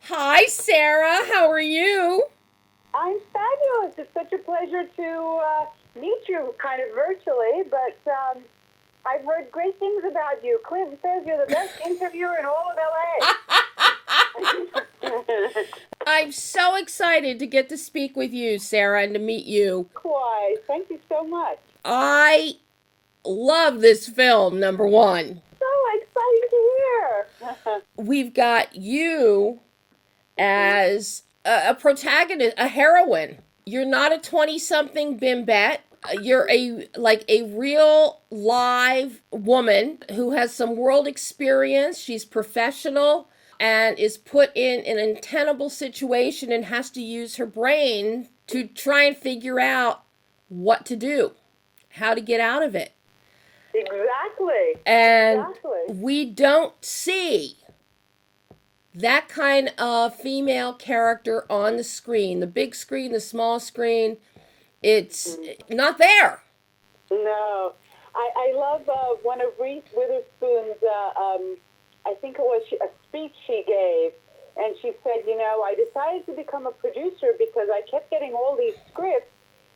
Hi, Sarah. How are you? I'm fabulous. It's such a pleasure to meet you kind of virtually, but I've heard great things about you. Clint says you're the best interviewer in all of LA. I'm so excited to get to speak with you, Sarah, and to meet you. Why, thank you so much. I love this film, number one. So excited to hear. We've got you as a protagonist, a heroine. You're not a 20-something bimbette. You're a real live woman who has some world experience. She's professional and is put in an untenable situation and has to use her brain to try and figure out what to do, how to get out of it. Exactly. And we don't see that kind of female character on the screen. The big screen, the small screen, it's not there. No. I love one of Reese Witherspoon's, I think it was a speech she gave, and she said, I decided to become a producer because I kept getting all these scripts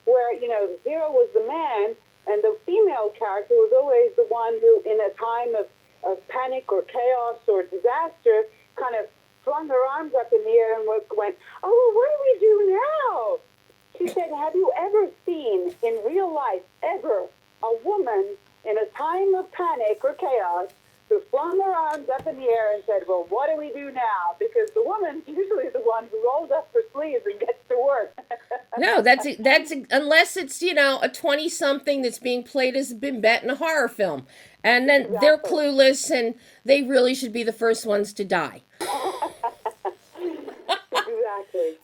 where, Zero was the man, and the female character was always the one who, in a time of panic or chaos or disaster, kind of flung her arms up in the air and went, oh, well, what do we do now? She said, have you ever seen in real life, ever, a woman in a time of panic or chaos who flung her arms up in the air and said, well, what do we do now? Because the woman's usually the one who rolls up her sleeves and gets to work. No, that's unless it's, a 20-something that's being played as a bimbette in a horror film. And then they're clueless and they really should be the first ones to die. Exactly.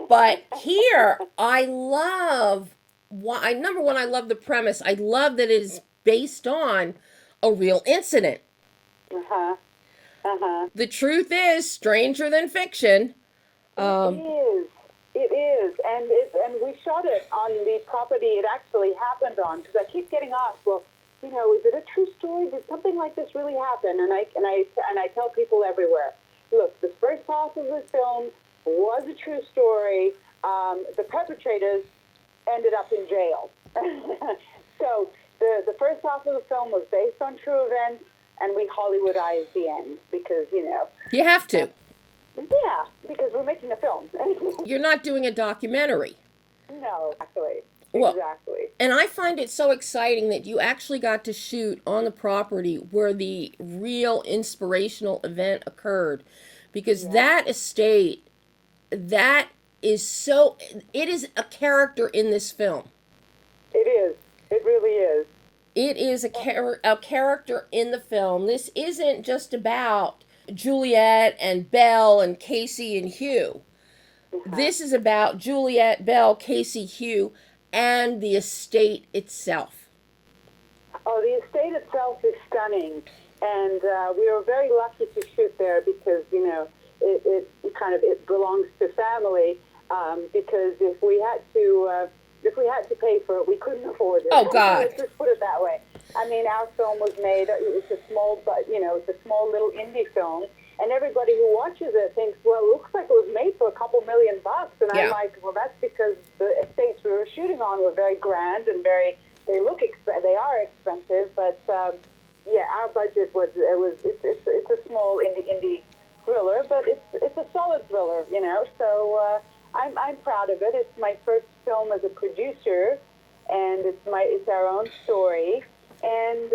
But here, I love, number one, I love the premise. I love that it is based on a real incident. The truth is stranger than fiction. It is. And we shot it on the property it actually happened on, because I keep getting asked, well, is it a true story? Did something like this really happen? And I tell people everywhere, look, the first half of the film was a true story. The perpetrators ended up in jail. So the first half of the film was based on true events, and we Hollywoodized the end because, You have to. Yeah, because we're making a film. You're not doing a documentary. No, exactly. Well, exactly. And I find it so exciting that you actually got to shoot on the property where the real inspirational event occurred. Because that estate, it is a character in this film. It is. It really is. It is a character in the film. This isn't just about Juliette and Belle and Casey and Hugh. This is about Juliette, Belle, Casey, Hugh, and the estate itself. Oh, the estate itself is stunning, and we were very lucky to shoot there because it belongs to family. Because if we had to pay for it, we couldn't afford it. Oh God! Let's just put it that way. I mean, our film was made. It's a small little indie film, and everybody who watches it thinks, well, it looks like it was made for a couple $1 million. And I'm like, well, that's because the estates we were shooting on were very grand and they are expensive, but our budget it's a small indie thriller, but it's a solid thriller, So I'm proud of it. It's my first film as a producer, and it's our own story, and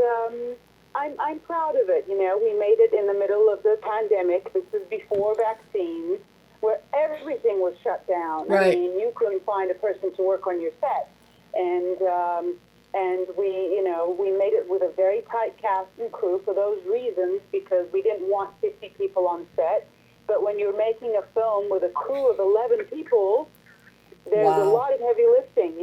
I'm proud of it. We made it in the middle of the pandemic. This was before vaccines, where everything was shut down. Right. I mean, you couldn't find a person to work on your set, and we made it with a very tight cast and crew for those reasons, because we didn't want 50 people on set. but when you're making a film with a crew of 11 people, there's Wow. a lot of heavy lifting,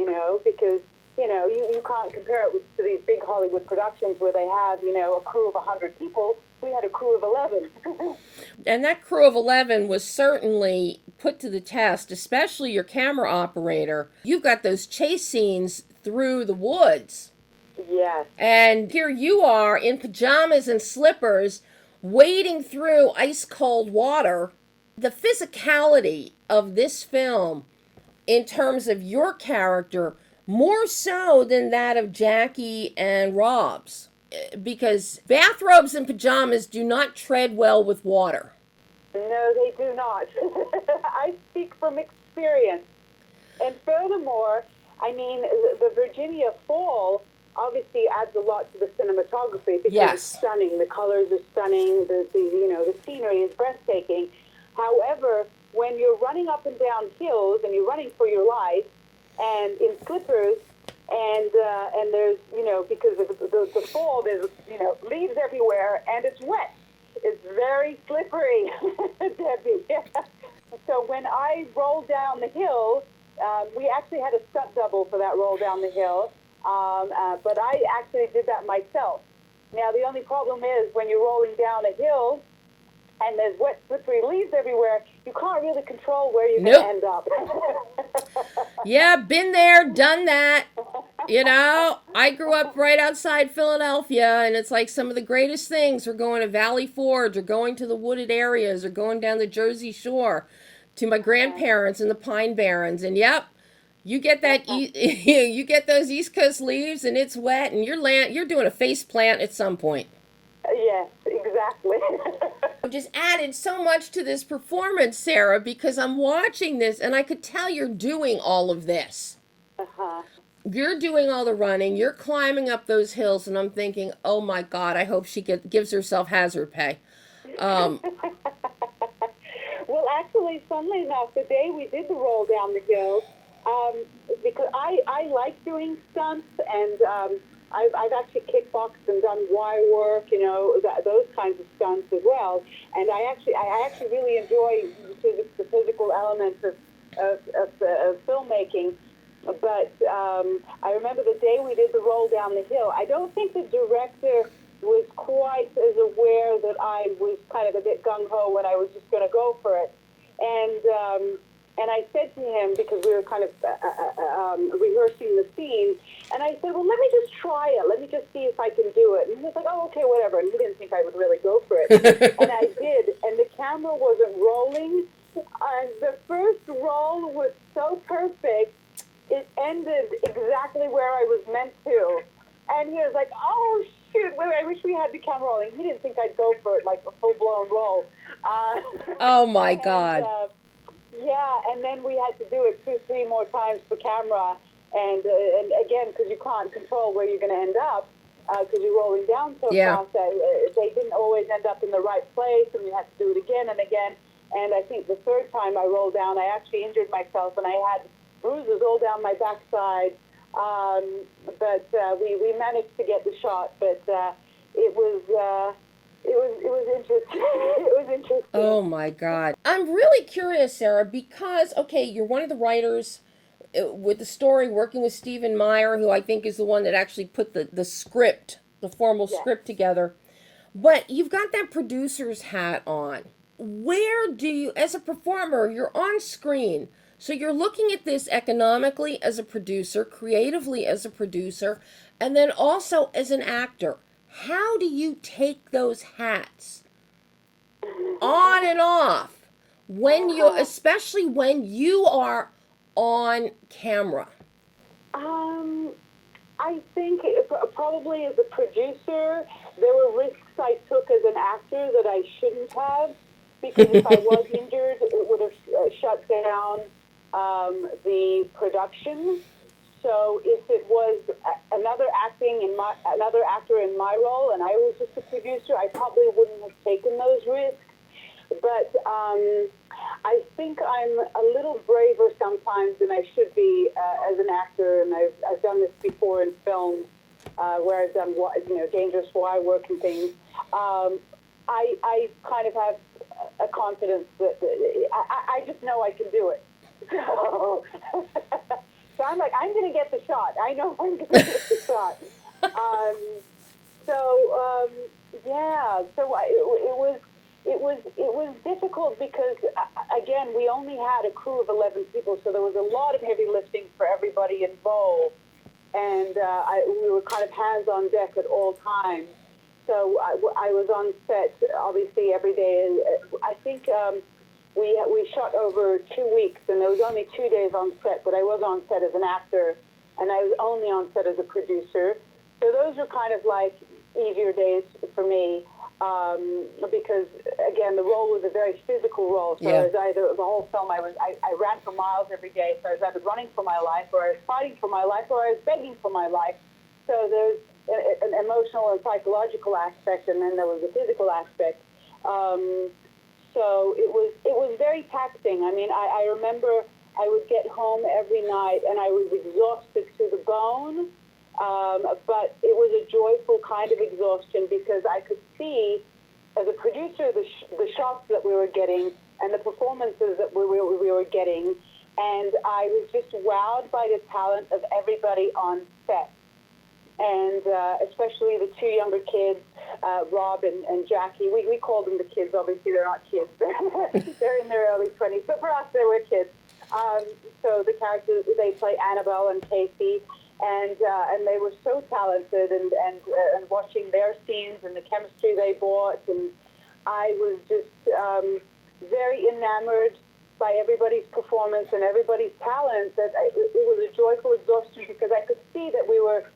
because, you can't compare it to these big Hollywood productions where they have, a crew of 100 people. We had a crew of 11. And that crew of 11 was certainly put to the test, especially your camera operator. You've got those chase scenes through the woods. Yes. And here you are in pajamas and slippers, wading through ice cold water. The physicality of this film, in terms of your character, more so than that of Jacqui and Rob's, because bathrobes and pajamas do not tread well with water. No, they do not. I speak from experience. And furthermore, the Virginia Fall obviously adds a lot to the cinematography because it's stunning. The colors are stunning. The scenery is breathtaking. However, when you're running up and down hills and you're running for your life and in slippers and there's, because of the fall, there's, leaves everywhere and it's wet. It's very slippery, Debbie. So when I rolled down the hill, we actually had a stunt double for that roll down the hill, but I actually did that myself. Now, the only problem is when you're rolling down a hill and there's wet, slippery leaves everywhere, you can't really control where you're going to end up. Yeah, been there, done that. I grew up right outside Philadelphia, and it's like some of the greatest things are going to Valley Forge or going to the wooded areas or going down the Jersey Shore to my grandparents in the Pine Barrens. And yep, you get that you get those East Coast leaves and it's wet and you're doing a face plant at some point. Yes, exactly. Just added so much to this performance, Sarah, because I'm watching this and I could tell you're doing all of this. Uh-huh. You're doing all the running, you're climbing up those hills, and I'm thinking, oh my God, I hope she gives herself hazard pay. Well, actually, funnily enough, the day we did the roll down the hill, because I like doing stunts, and I've actually kickboxed and done wire work, those kinds of stunts as well. And I actually really enjoy the physical elements of filmmaking. But I remember the day we did the roll down the hill, I don't think the director was quite as aware that I was kind of a bit gung-ho when I was just going to go for it. And I said to him, because we were kind of rehearsing the scene, and I said, well, let me just try it. Let me just see if I can do it. And he was like, oh, okay, whatever. And he didn't think I would really go for it. And I did. And the camera wasn't rolling. And the first roll was so perfect, it ended exactly where I was meant to. And he was like, oh, shoot, I wish we had the camera rolling. He didn't think I'd go for it, like a full-blown roll. Oh, my God. And then we had to do it 2-3 more times for camera. And again, because you can't control where you're going to end up, because you're rolling down so fast, they didn't always end up in the right place, and you had to do it again and again. And I think the third time I rolled down, I actually injured myself, and I had bruises all down my backside. But we managed to get the shot. But it was interesting. It was interesting. Oh my God! I'm really curious, Sarah, because you're one of the writers with the story, working with Stephen Meier, who I think is the one that actually put the script, the formal script together. But you've got that producer's hat on. Where do you, as a performer, you're on screen, so you're looking at this economically as a producer, creatively as a producer, and then also as an actor. How do you take those hats on and off especially when you are on camera? I think probably as a producer, there were risks I took as an actor that I shouldn't have, because if I was injured, it would have shut down the production. So if it was another actor in my role, and I was just a producer, I probably wouldn't have taken those risks. But I think I'm a little braver sometimes than I should be as an actor, and I've done this before in films where I've done dangerous wire work and things. I kind of have a confidence that I just know I can do it. So, so I'm like, I'm going to get the shot. I know I'm going to get the shot. Yeah. So it was difficult because again we only had a crew of 11 people, so there was a lot of heavy lifting for everybody involved, and we were kind of hands on deck at all times. So I was on set obviously every day. I think we shot over 2 weeks, and there was only 2 days on set, but I was on set as an actor, and I was only on set as a producer. So those were kind of like easier days for me, because again the role was a very physical role. So I was either the whole film I ran for miles every day. So I was either running for my life, or I was fighting for my life, or I was begging for my life. So there's an emotional and psychological aspect, and then there was a physical aspect. So it was very taxing. I mean, I remember I would get home every night and I was exhausted to the bone, but it was a joyful kind of exhaustion because I could see, as a producer, the shots that we were getting and the performances that we were getting, and I was just wowed by the talent of everybody on set. And especially the two younger kids, Rob and Jacqui. We call them the kids. Obviously, they're not kids. They're in their early 20s. But for us, they were kids. So the characters, they play Annabelle and Casey. And they were so talented. And watching their scenes and the chemistry they brought. And I was just very enamored by everybody's performance and everybody's talent. That it was a joyful exhaustion because I could see that we were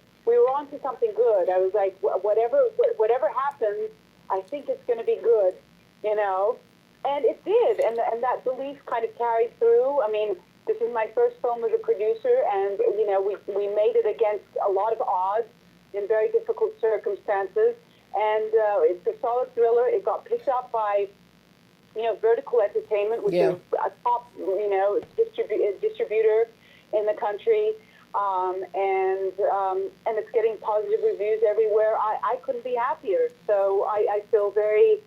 on to something good. I was like, whatever happens, I think it's going to be good, you know? And it did, and that belief kind of carried through. I mean, this is my first film as a producer, and, you know, we made it against a lot of odds in very difficult circumstances, and it's a solid thriller. It got picked up by, you know, Vertical Entertainment, which is a top, you know, distributor in the country. And it's getting positive reviews everywhere. I couldn't be happier. So I feel very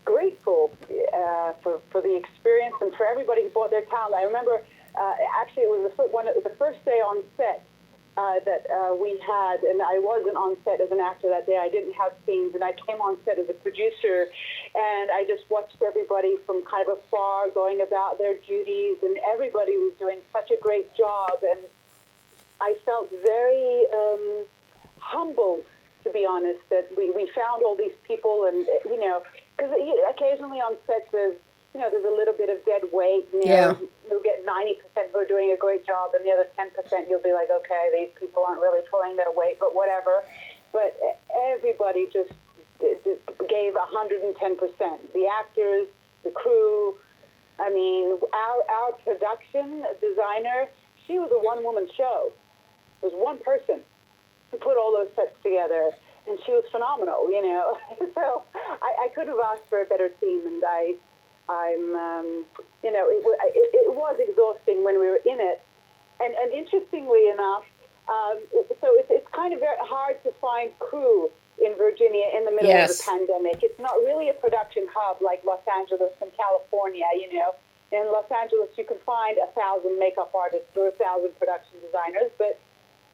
grateful for the experience and for everybody who brought their talent. I remember actually it was the first day on set that we had, and I wasn't on set as an actor that day. I didn't have scenes, and I came on set as a producer, and I just watched everybody from kind of afar going about their duties, and everybody was doing such a great job, and I felt very humbled, to be honest, that we found all these people, and, you know, because occasionally on sets there's a little bit of dead weight, you know, you'll get 90% who are doing a great job, and the other 10% you'll be like, okay, these people aren't really pulling their weight, but whatever. But everybody just gave 110%. The actors, the crew. I mean, our production designer, she was a one-woman show. It was one person who put all those sets together, and she was phenomenal, you know. So I couldn't have asked for a better team, and I'm, you know, it was exhausting when we were in it, and interestingly enough, so it's kind of very hard to find crew in Virginia in the middle of the pandemic. It's not really a production hub like Los Angeles and California, you know. In Los Angeles, you can find 1,000 makeup artists or 1,000 production designers, but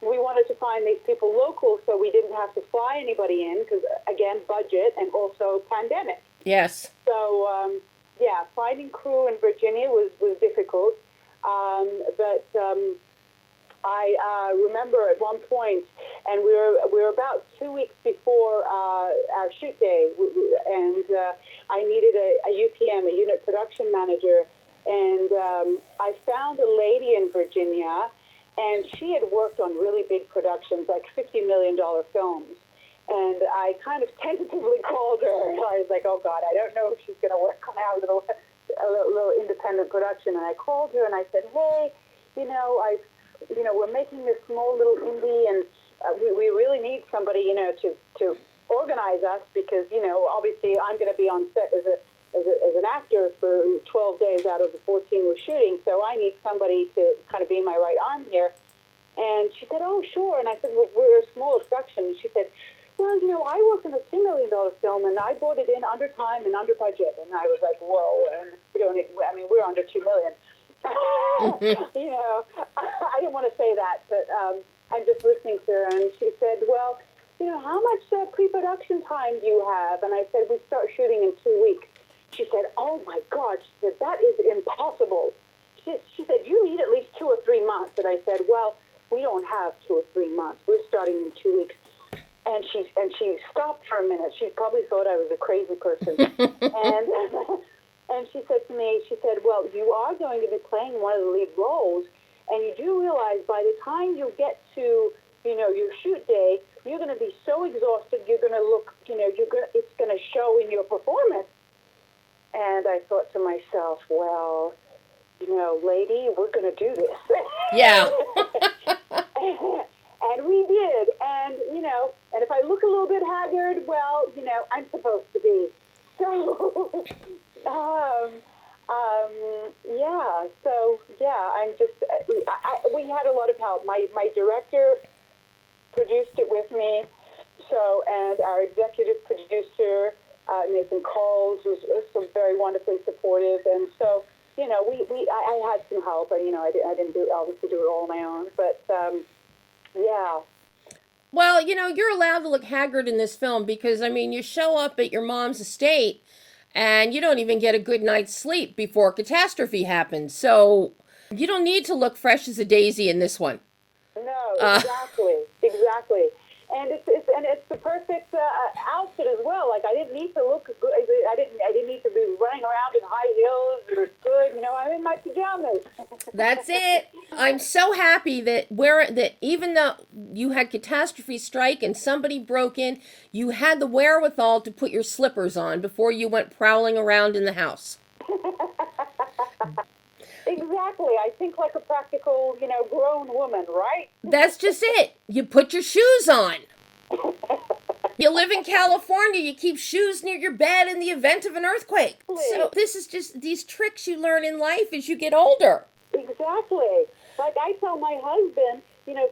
we wanted to find these people local so we didn't have to fly anybody in because, again, budget and also pandemic. Yes. So, yeah, finding crew in Virginia was difficult, but I remember at one point, and we were about 2 weeks before our shoot day, and I needed a UPM, a unit production manager, and I found a lady in Virginia, and she had worked on really big productions, like $50 million films. And I kind of tentatively called her. I was like, oh, God, I don't know if she's going to work on our little independent production. And I called her and I said, hey, you know, we're making this small little indie, and we really need somebody, you know, to organize us because, you know, obviously I'm going to be on set as an actor for 12 days out of the 14 we're shooting, so I need somebody to kind of be my right arm here. And she said, oh, sure. And I said, well, we're a smaller production. And she said, well, I worked on a $2 million film, and I brought it in under time and under budget. And I was like, whoa, and we're under $2 million. I didn't want to say that, but I'm just listening to her, and she said, well, how much pre-production time do you have? And I said, we start shooting in 2 weeks. She said, oh my God, she said, that is impossible. She said, you need at least 2 or 3 months. And I said, well, we don't have 2 or 3 months. We're starting in 2 weeks. And she stopped for a minute. She probably thought I was a crazy person. And she said to me, well, you are going to be playing one of the lead roles, and you do realize by the time you get to, your shoot day, you're going to be so exhausted, you're going to look, it's going to show in your performance. And I thought to myself, well, lady, we're going to do this. Yeah. And we did. And, and if I look a little bit haggard, well, I'm supposed to be. So, I'm just, we had a lot of help. My director produced it with me, and our executive producer, Nathan Cowles, was so very wonderfully supportive, and so, I had some help, and, I didn't obviously do it all on my own, but, yeah. Well, you're allowed to look haggard in this film because, you show up at your mom's estate and you don't even get a good night's sleep before catastrophe happens. So you don't need to look fresh as a daisy in this one. No, exactly. And it's the perfect outfit as well. Like, I didn't need to look good. I didn't need to be running around in high heels or good. I'm in my pajamas. That's it. I'm so happy that even though you had catastrophe strike and somebody broke in, you had the wherewithal to put your slippers on before you went prowling around in the house. Exactly. I think like a practical, grown woman, right? That's just it. You put your shoes on. You live in California, you keep shoes near your bed in the event of an earthquake. So this is just these tricks you learn in life as you get older. Exactly. Like I tell my husband,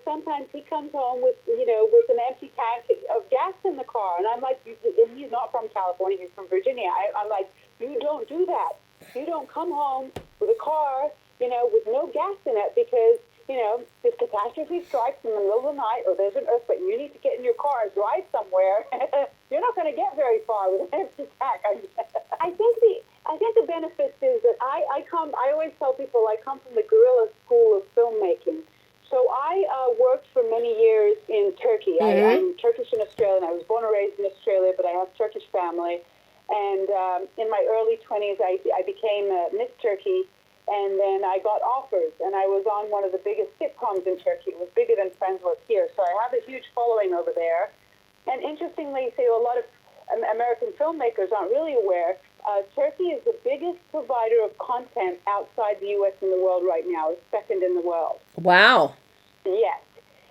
sometimes he comes home with an empty tank of gas in the car. And I'm like, and he's not from California, he's from Virginia. I'm like, you don't do that. You don't come home with a car, with no gas in it because, if catastrophe strikes in the middle of the night or there's an earthquake and you need to get in your car and drive somewhere, you're not going to get very far with an empty tank. I think the benefits is that I always tell people I come from the guerrilla school of filmmaking. So I worked for many years in Turkey. I'm Turkish and Australian. I was born and raised in Australia, but I have Turkish family. And in my early 20s, I became Miss Turkey, and then I got offers, and I was on one of the biggest sitcoms in Turkey. It was bigger than Friends Was Here, so I have a huge following over there. And interestingly, a lot of American filmmakers aren't really aware, Turkey is the biggest provider of content outside the U.S. in the world right now. It's second in the world. Wow. Yes.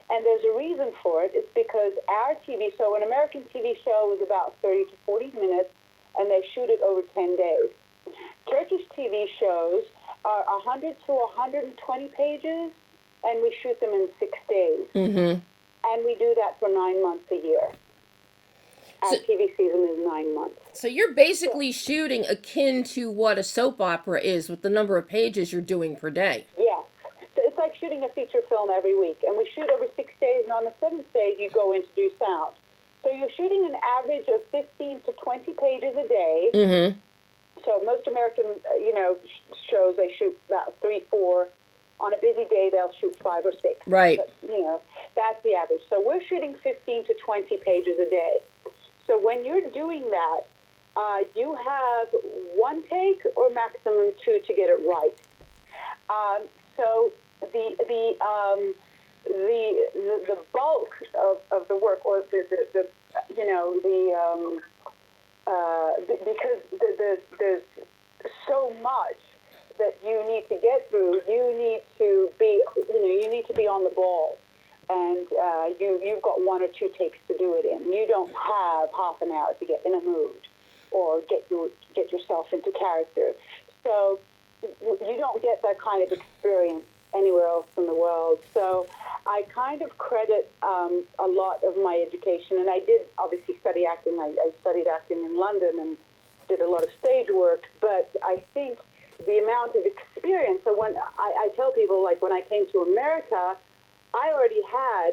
And there's a reason for it. It's because our TV show, an American TV show, is about 30 to 40 minutes, and they shoot it over 10 days. Turkish TV shows are 100 to 120 pages, and we shoot them in 6 days. Mm-hmm. And we do that for 9 months a year. Our TV season is 9 months. So you're basically shooting akin to what a soap opera is with the number of pages you're doing per day. Yes. So it's like shooting a feature film every week. And we shoot over 6 days, and on the 7th day, you go in to do sound. So you're shooting an average of 15 to 20 pages a day. Mm-hmm. So most American, shows, they shoot about 3, 4. On a busy day, they'll shoot 5 or 6. Right. But, that's the average. So we're shooting 15 to 20 pages a day. So when you're doing that, you have 1 take or maximum 2 to get it right. So the bulk of the work, or because there's so much that you need to get through, you need to be on the ball, and you've got 1 or 2 takes to do it in. You don't have half an hour to get in a mood or get yourself into character. So you don't get that kind of experience anywhere else in the world. So I kind of credit a lot of my education, and I did obviously study acting. I studied acting in London and did a lot of stage work, but I think the amount of experience, so when I tell people, like when I came to America, I already had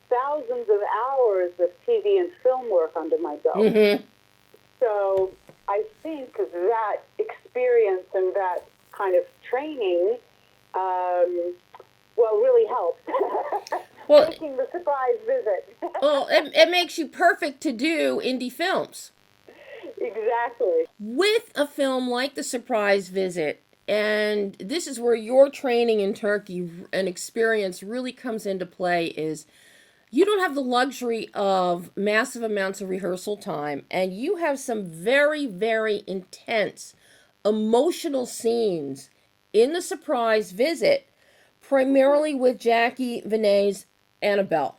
thousands of hours of TV and film work under my belt. Mm-hmm. So I think that experience and that kind of training, really helped. Well, Making the surprise visit. well, it makes you perfect to do indie films. Exactly. With a film like The Surprise Visit, and this is where your training in Turkey and experience really comes into play, is you don't have the luxury of massive amounts of rehearsal time, and you have some very, very intense emotional scenes in The Surprise Visit, primarily with Jacqui Vene's Annabelle.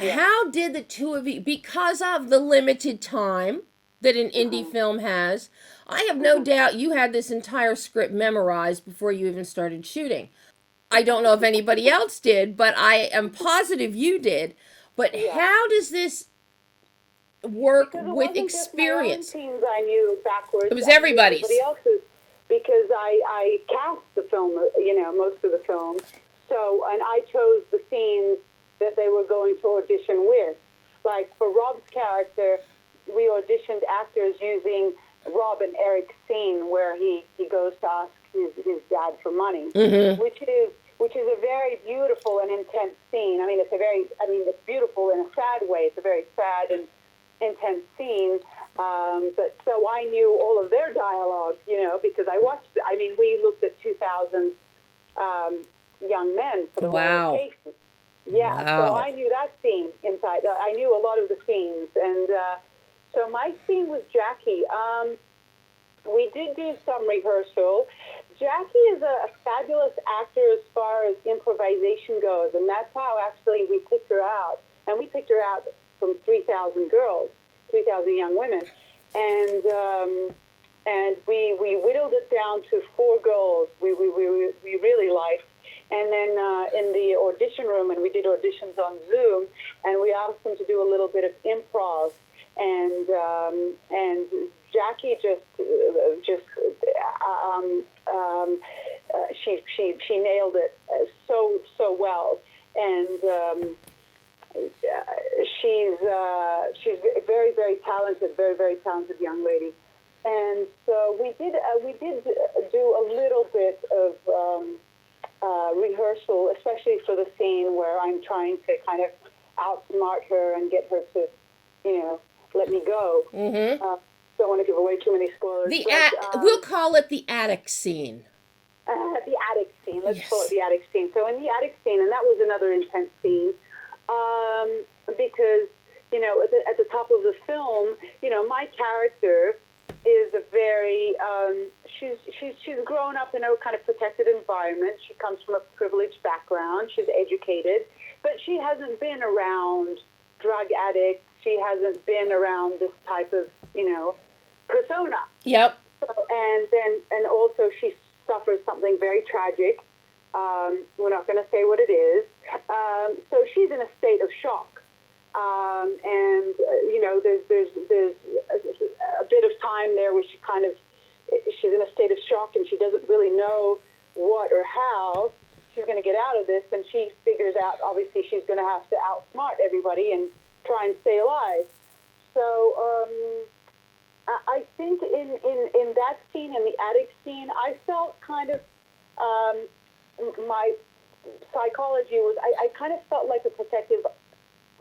Yeah. How did the two of you, because of the limited time that an indie film has, I have no doubt you had this entire script memorized before you even started shooting. I don't know if anybody else did, but I am positive you did. But how does this work Because it with wasn't experience? just my own teams I knew backwards. It was I knew everybody's. everybody else's, because I cast the film, most of the film. So, and I chose the scenes that they were going to audition with. Like for Rob's character, we auditioned actors using Rob and Eric's scene where he goes to ask his dad for money, which is a very beautiful and intense scene. I mean, it's beautiful in a sad way. It's a very sad and intense scene. But so I knew all of their dialogue, because we looked at 2,000 young men for the role of Casey. Yeah, Wow. so I knew that scene inside. I knew a lot of the scenes. And so my scene with Jacqui, we did do some rehearsal. Jacqui is a fabulous actor as far as improvisation goes, and that's how actually we picked her out. And we picked her out from 3,000 girls, 3,000 young women. And we whittled it down to 4 girls we really liked. And then in the audition room, and we did auditions on Zoom, and we asked them to do a little bit of improv. And Jacqui she nailed it so well. And she's very, very talented, very, very talented young lady. And so we did do a little bit of rehearsal, especially for the scene where I'm trying to kind of outsmart her and get her to, let me go. Mm-hmm. Don't want to give away too many spoilers. We'll call it the attic scene. The attic scene. Let's call it the attic scene. So in the attic scene, and that was another intense scene, because, at the top of the film, my character is a very, she's grown up in a kind of protected environment. She comes from a privileged background. She's educated, but she hasn't been around drug addicts. She hasn't been around this type of, persona. Yep. And also she suffers something very tragic. We're not going to say what it is. So she's in a state of shock. There's a bit of time there where she's in a state of shock, and she doesn't really know what or how she's going to get out of this. And she figures out, obviously, she's going to have to outsmart everybody and try and stay alive. So I think in that scene, in the attic scene, I felt kind of my psychology was, I kind of felt like a protective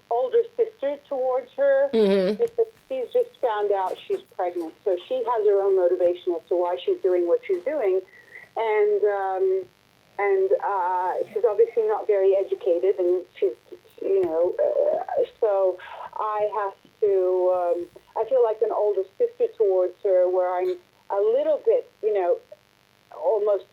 older sister towards her, because she's just found out she's pregnant. So she has her own motivation as to why she's doing what she's doing. And she's obviously not very educated, and she's, so I have to, I feel like an older sister towards her, where I'm a little bit, almost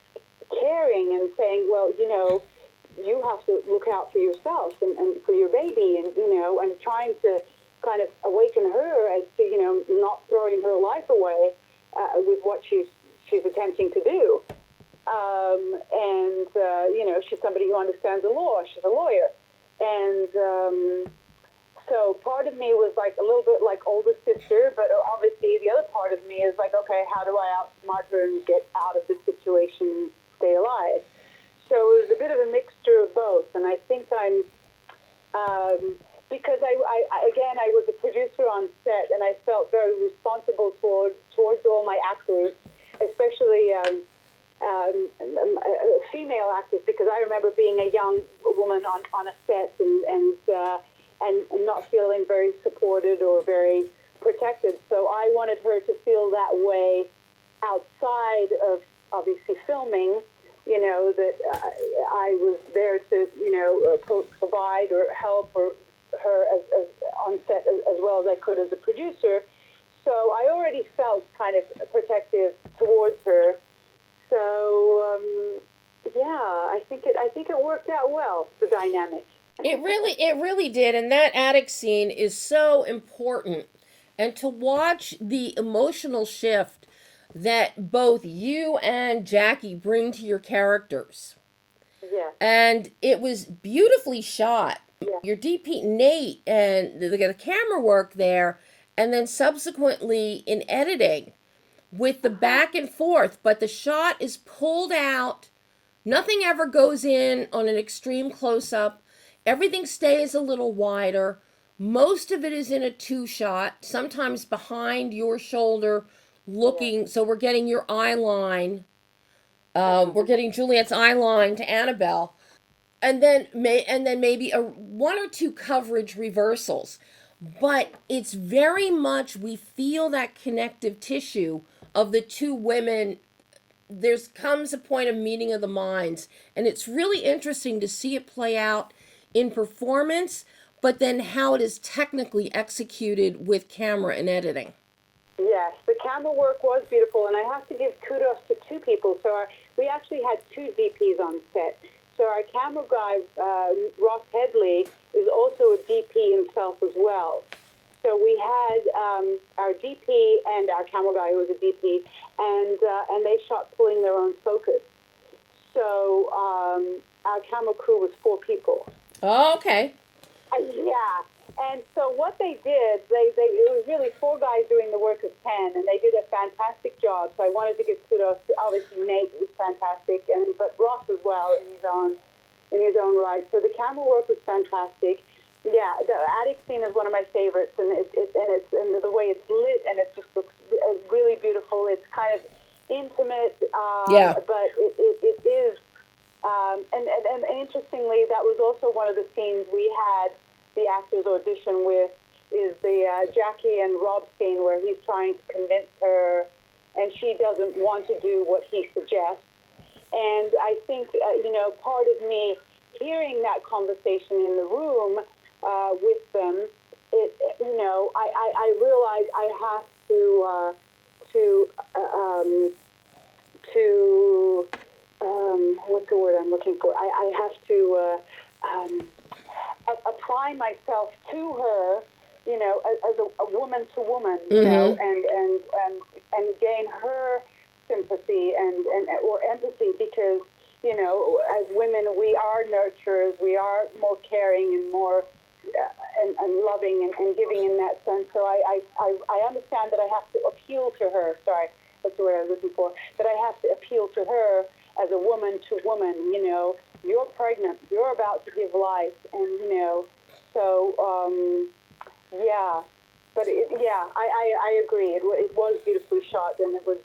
caring and saying, well, you have to look out for yourself and for your baby, and, and trying to kind of awaken her as to, not throwing her life away with what she's attempting to do. She's somebody who understands the law. She's a lawyer. And so part of me was like a little bit like older sister, but obviously the other part of me is like, okay, how do I outsmart her and get out of this situation and stay alive? So it was a bit of a mixture of both. And I think because I was a producer on set, and I felt very responsible towards all my actors, especially female actors, because I remember being a young woman on a set and not feeling very supported or very protected. So I wanted her to feel that way outside of obviously filming. That I was there to provide or help her as on set as well as I could as a producer. So I already felt kind of protective towards her. So I think it worked out well, the dynamic. It really did, and that attic scene is so important. And to watch the emotional shift that both you and Jacqui bring to your characters. Yeah. And it was beautifully shot. Yeah. Your DP Nate and the camera work there, and then subsequently in editing with the back and forth, but the shot is pulled out. Nothing ever goes in on an extreme close-up. Everything stays a little wider. Most of it is in a two-shot, sometimes behind your shoulder, looking. So we're getting your eye line. We're getting Juliette's eye line to Annabelle, and then maybe one or two coverage reversals. But it's very much, we feel that connective tissue of the two women. There comes a point of meeting of the minds, and it's really interesting to see it play out in performance, but then how it is technically executed with camera and editing. Yes, the camera work was beautiful, and I have to give kudos to two people. So we actually had two DPs on set. So our camera guy, Ross Headley, is also a DP himself as well. So we had our DP and our camera guy, who was a DP, and they shot pulling their own focus. So our camera crew was 4 people. Oh, okay. Yeah. And so what they did, it was really 4 guys doing the work of 10, and they did a fantastic job. So I wanted to give kudos to, obviously, Nate was fantastic, but Ross as well in his own right. So the camera work was fantastic. Yeah, the attic scene is one of my favorites, and it's the way it's lit, and it just looks really beautiful. It's kind of intimate, but it is. And interestingly, that was also one of the scenes we had the actors audition with, is the Jacqui and Rob scene where he's trying to convince her, and she doesn't want to do what he suggests. And I think, part of me hearing that conversation in the room with them, I realized I have to what's the word I'm looking for? I have to apply myself to her, as a woman to woman, and gain her sympathy or empathy, because as women we are nurturers, we are more caring and more and loving and giving in that sense. So I understand that I have to appeal to her. Sorry, that's the word I was looking for. That I have to appeal to her as a woman to woman. You're pregnant, you're about to give life, and yeah. But I agree. It was beautifully shot, and it was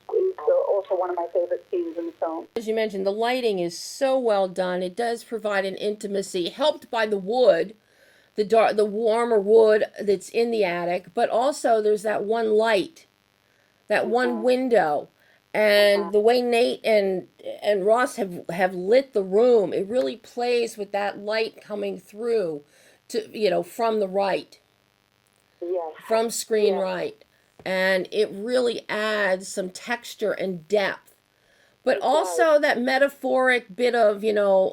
also one of my favorite scenes in the film. As you mentioned, the lighting is so well done. It does provide an intimacy, helped by the wood, the warmer wood that's in the attic. But also, there's that one light, that one window, and the way Nate and Ross have lit the room. It really plays with that light coming through, from the right. Yes. From screen yes. right, and it really adds some texture and depth, but also that metaphoric bit of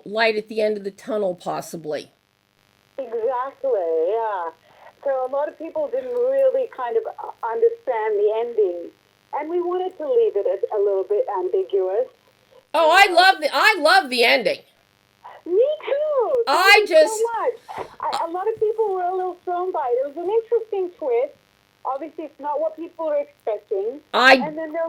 light at the end of the tunnel, possibly. Exactly, yeah. So a lot of people didn't really kind of understand the ending, and we wanted to leave it a little bit ambiguous. Oh, I love the ending. Me too. I Thank you just, so much. A lot of people were a little thrown by it. It was an interesting twist. Obviously, it's not what people are expecting. And then they're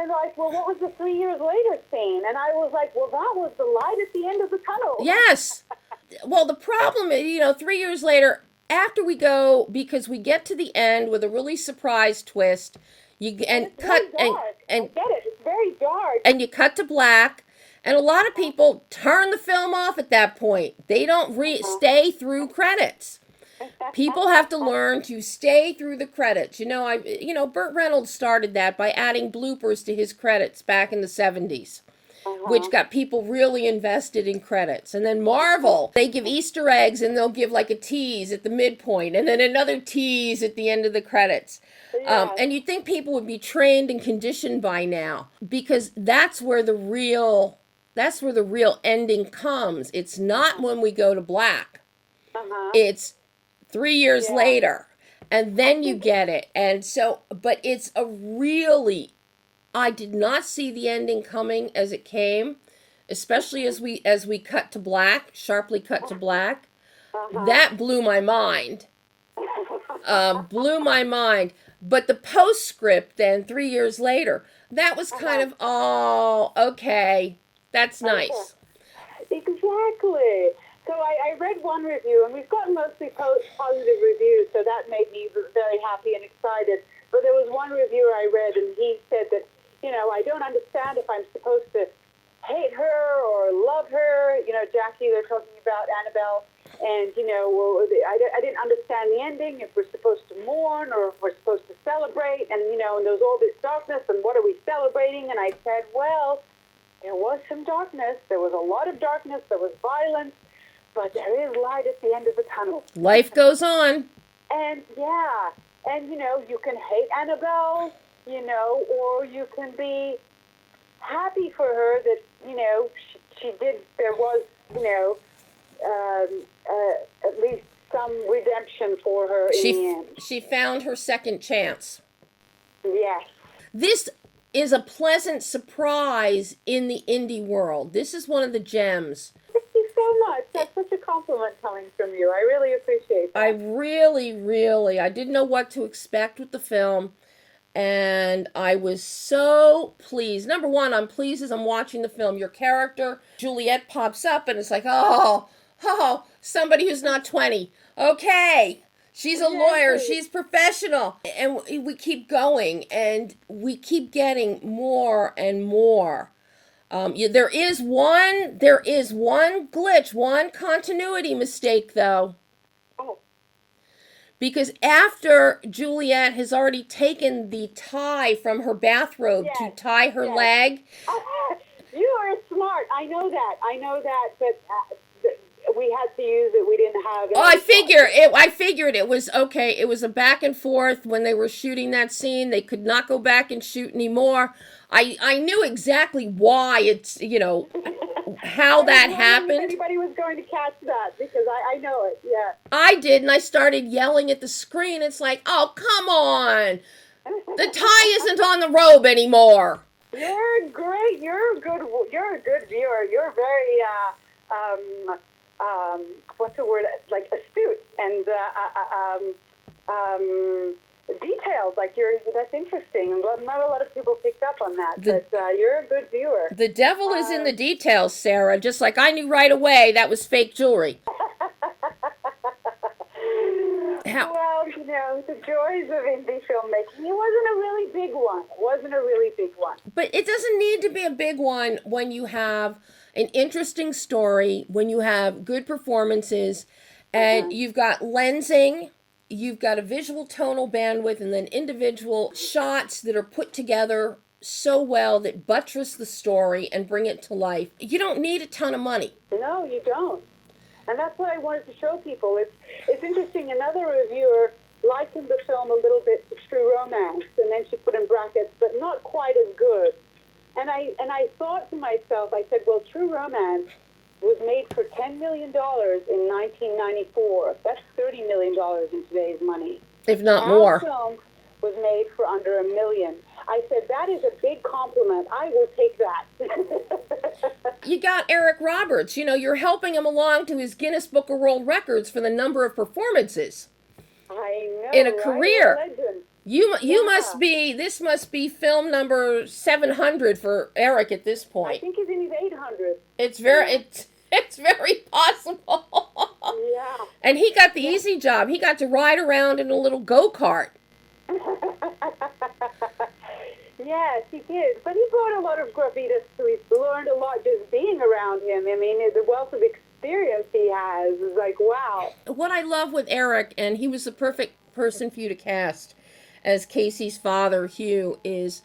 like, well, what was the 3 years later scene? And I was like, well, that was the light at the end of the tunnel. yes. Well, the problem is, 3 years later, after we go, because we get to the end with a really surprise twist, And it's very dark. I get it. It's very dark. and you cut to black, and a lot of people turn the film off at that point. They don't stay through credits. People have to learn to stay through the credits. Burt Reynolds started that by adding bloopers to his credits back in the 70s. Which got people really invested in credits. And then Marvel, they give Easter eggs and they'll give like a tease at the midpoint and then another tease at the end of the credits. And you'd think people would be trained and conditioned by now, because that's where the real ending comes. It's not when we go to black. It's 3 years later, and then you get it. And so, but it's a really, I did not see the ending coming as it came, especially as we cut to black, sharply cut to black. That blew my mind. Blew my mind. But the postscript then, 3 years later, that was kind of, oh, okay, that's nice. Exactly. So I read one review, and we've gotten mostly positive reviews, so that made me very happy and excited. But there was one reviewer I read, and he said that, I don't understand if I'm supposed to hate her or love her. Jacqui, they're talking about Annabelle. And, I didn't understand the ending, if we're supposed to mourn or if we're supposed to celebrate. And, and there's all this darkness, and what are we celebrating? And I said, well, there was some darkness. There was a lot of darkness. There was violence. But there is light at the end of the tunnel. Life goes on. And, you can hate Annabelle, or you can be happy for her that, she did, there was, at least some redemption for her in the end. She found her second chance. Yes. This is a pleasant surprise in the indie world. This is one of the gems. Thank you so much. That's such a compliment coming from you. I really appreciate that. I really, I didn't know what to expect with the film, and I was so pleased. Number one, I'm pleased as I'm watching the film. Your character, Juliette, pops up, and it's like, oh, somebody who's not 20. Okay, she's a lawyer, she's professional. And we keep going, and we keep getting more and more. There is one glitch, one continuity mistake, though. Oh. Because after Juliette has already taken the tie from her bathrobe to tie her leg. You are smart. I know that, but we had to use it. We didn't have it. Oh, I figured it was okay. It was a back and forth when they were shooting that scene. They could not go back and shoot anymore. I knew exactly why it's, how that happened. If anybody was going to catch that, because I know it, yeah. I did, and I started yelling at the screen. It's like, oh, come on. The tie isn't on the robe anymore. You're great. You're a good viewer. You're very, what's the word? Like astute and detailed. Like that's interesting. Not a lot of people picked up on that, but you're a good viewer. The devil is in the details, Sarah. Just like I knew right away that was fake jewelry. Well, the joys of indie filmmaking. It wasn't a really big one. But it doesn't need to be a big one when you have an interesting story, when you have good performances, and you've got lensing, you've got a visual tonal bandwidth, and then individual shots that are put together so well that buttress the story and bring it to life. You don't need a ton of money. No, you don't. And that's what I wanted to show people. It's interesting. Another reviewer likened the film a little bit to True Romance, and then she put in brackets, but not quite as good. And I thought to myself, I said, well, True Romance was made for $10 million in 1994. That's $30 million in today's money. If not more. Our film was made for under $1 million. I said, that is a big compliment. I will take that. You got Eric Roberts. You know, you're helping him along to his Guinness Book of World Records for the number of performances I know, in a right? career. What a legend. You must be, this must be film number 700 for Eric at this I point. think he's in his 800. It's very possible. Yeah. And he got the easy job. He got to ride around in a little go-kart. Yes, he did. But he brought a lot of gravitas to it. He learned a lot just being around him. I mean, the wealth of experience he has is like, wow. What I love with Eric, and he was the perfect person for you to cast as Casey's father, Hugh, is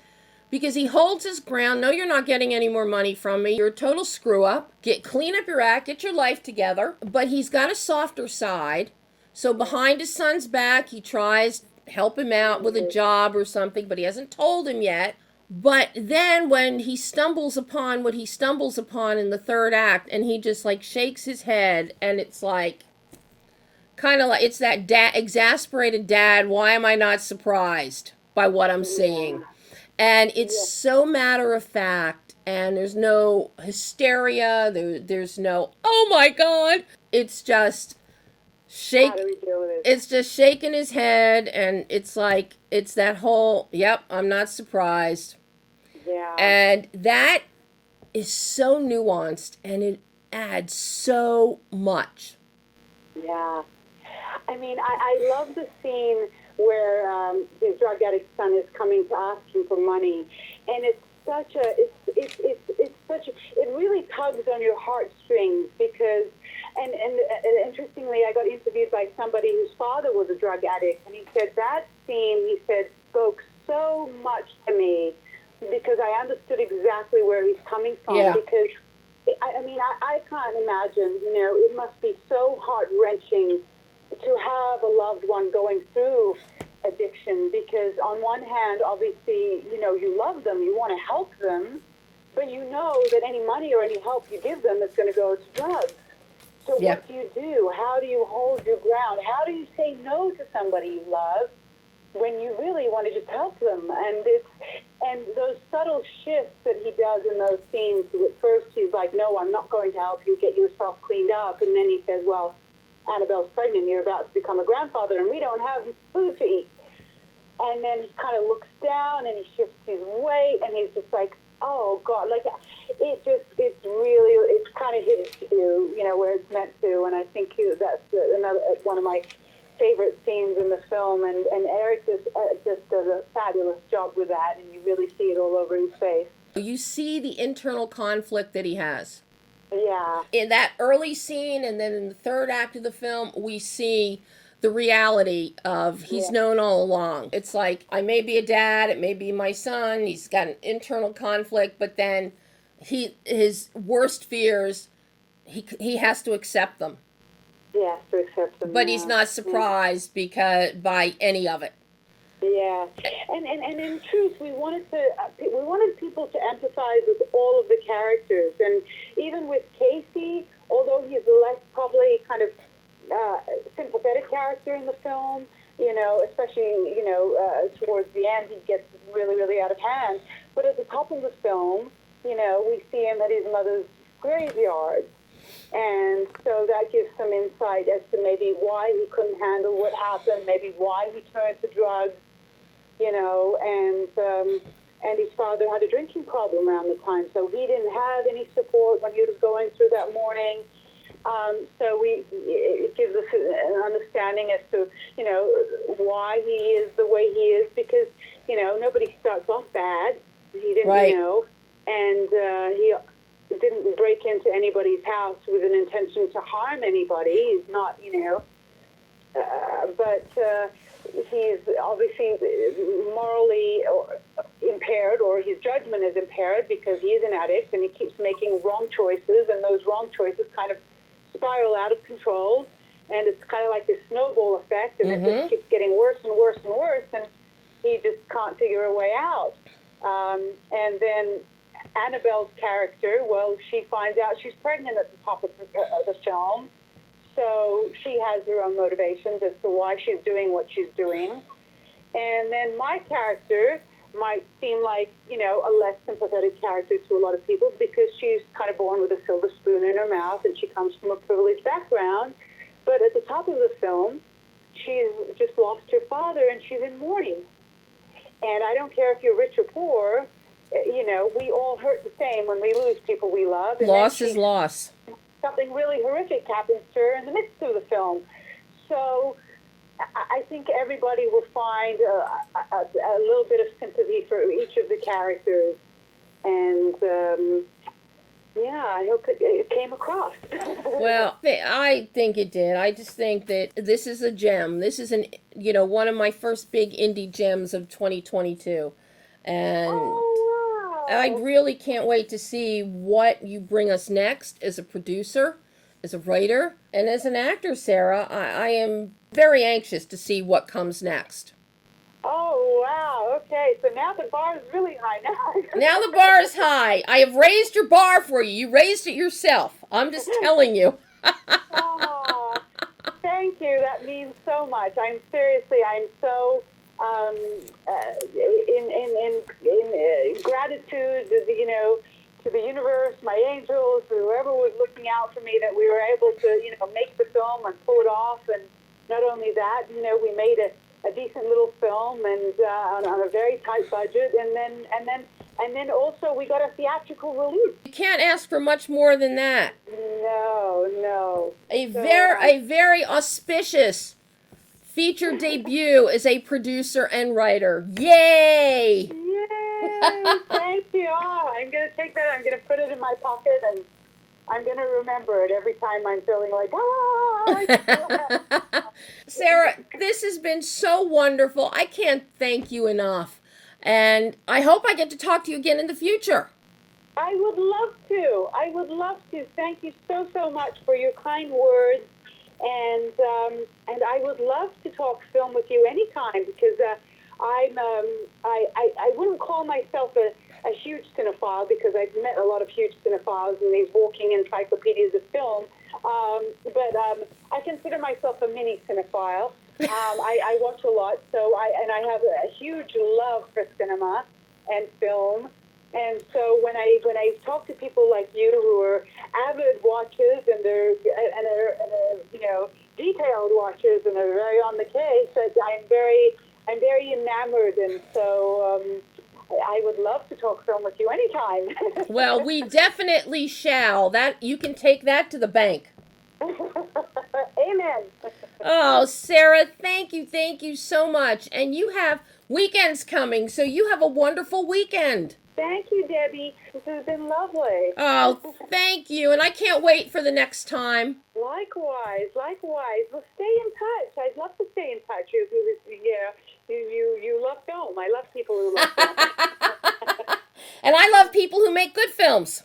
because he holds his ground. No, you're not getting any more money from me. You're a total screw up. Clean up your act. Get your life together. But he's got a softer side. So behind his son's back, he tries to help him out with a job or something, but he hasn't told him yet. But then when he stumbles upon what he stumbles upon in the third act, and he just like shakes his head, and it's like, kind of like, it's that exasperated dad, why am I not surprised by what I'm seeing? And it's so matter of fact, and there's no hysteria, there's no, oh my God. It's just it's just shaking his head, and it's like, it's that whole, yep, I'm not surprised. Yeah. And that is so nuanced, and it adds so much. Yeah. I mean, I love the scene where his drug addict son is coming to ask him for money, and it's such a, it really tugs on your heartstrings because, and interestingly, I got interviewed by somebody whose father was a drug addict, and he said that scene, he said, spoke so much to me because I understood exactly where he's coming from. Yeah. Because, I mean, I can't imagine, you know, it must be so heart-wrenching to have a loved one going through addiction because on one hand, obviously, you know, you love them, you want to help them, but you know that any money or any help you give them is going to go to drugs. So what do you do? How do you hold your ground? How do you say no to somebody you love when you really want to just help them? And those subtle shifts that he does in those scenes, at first he's like, no, I'm not going to help you, get yourself cleaned up. And then he says, well, Annabelle's pregnant, you're about to become a grandfather, and we don't have food to eat. And then he kind of looks down, and he shifts his weight, and he's just like, oh, God. Like, it's kind of hits you, you know, where it's meant to. And I think that's another one of my favorite scenes in the film. And Eric just does a fabulous job with that, and you really see it all over his face. You see the internal conflict that he has. Yeah. In that early scene, and then in the third act of the film, we see the reality of he's known all along. It's like, I may be a dad, it may be my son, he's got an internal conflict, but then his worst fears, he has to accept them. He has to accept them. But he's not surprised by any of it. Yeah, and in truth, we wanted people to empathize with all of the characters, and even with Casey, although he's less probably kind of sympathetic character in the film, you know, especially towards the end, he gets really, really out of hand. But at the top of the film, you know, we see him at his mother's graveyard. And so that gives some insight as to maybe why he couldn't handle what happened, maybe why he turned to drugs, you know, and his father had a drinking problem around the time, so he didn't have any support when he was going through that morning. So it gives us an understanding as to, you know, why he is the way he is, because, you know, nobody starts off bad. He didn't, you know, and he didn't break into anybody's house with an intention to harm anybody. He's not, you know, but he's obviously morally impaired, or his judgment is impaired because he is an addict and he keeps making wrong choices, and those wrong choices kind of spiral out of control, and it's kind of like this snowball effect, and it just keeps getting worse and worse and worse, and he just can't figure a way out. And then Annabelle's character, well, she finds out she's pregnant at the top of the film, so she has her own motivations as to why she's doing what she's doing. And then my character, might seem like, a less sympathetic character to a lot of people because she's kind of born with a silver spoon in her mouth and she comes from a privileged background. But at the top of the film, she's just lost her father and she's in mourning. And I don't care if you're rich or poor, we all hurt the same when we lose people we love. And loss is loss. Something really horrific happens to her in the midst of the film. So I think everybody will find a little bit of sympathy for each of the characters. And, I hope it came across. Well, I think it did. I just think that this is a gem. This is one of my first big indie gems of 2022. And oh, wow. I really can't wait to see what you bring us next as a producer, as a writer, and as an actor, Sarah. I am very anxious to see what comes next. Oh, wow. Okay, so now the bar is really high now. Now the bar is high. I have raised your bar for you. You raised it yourself. I'm just telling you. Oh, thank you. That means so much. I'm so in gratitude, to the universe, my angels, whoever was looking out for me, that we were able to, make the film and pull it off. And not only that, we made a decent little film and on a very tight budget, and then also we got a theatrical release. You can't ask for much more than that. No. A very auspicious feature debut as a producer and writer. Yay! Yay! Thank you. Oh, I'm going to take that. I'm going to put it in my pocket, and I'm going to remember it every time I'm feeling like, Sarah, this has been so wonderful. I can't thank you enough. And I hope I get to talk to you again in the future. I would love to. Thank you so much for your kind words. And I would love to talk film with you anytime because I wouldn't call myself a huge cinephile because I've met a lot of huge cinephiles in these walking encyclopedias of film. But I consider myself a mini cinephile. I watch a lot, I have a huge love for cinema and film. And so when I talk to people like you who are avid watchers and they're detailed watchers and are very on the case, I'm very enamored, and so I would love to talk film with you anytime. Well, we definitely shall. That you can take that to the bank. Amen. Oh, Sarah, thank you so much. And you have weekends coming, so you have a wonderful weekend. Thank you, Debbie. This has been lovely. Oh, thank you. And I can't wait for the next time. Likewise. Well, stay in touch. I'd love to stay in touch. You love film. I love people who love film. And I love people who make good films.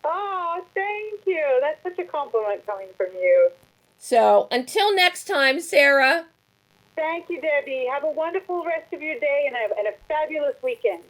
Oh, thank you. That's such a compliment coming from you. So, until next time, Sarah. Thank you, Debbie. Have a wonderful rest of your day and a fabulous weekend.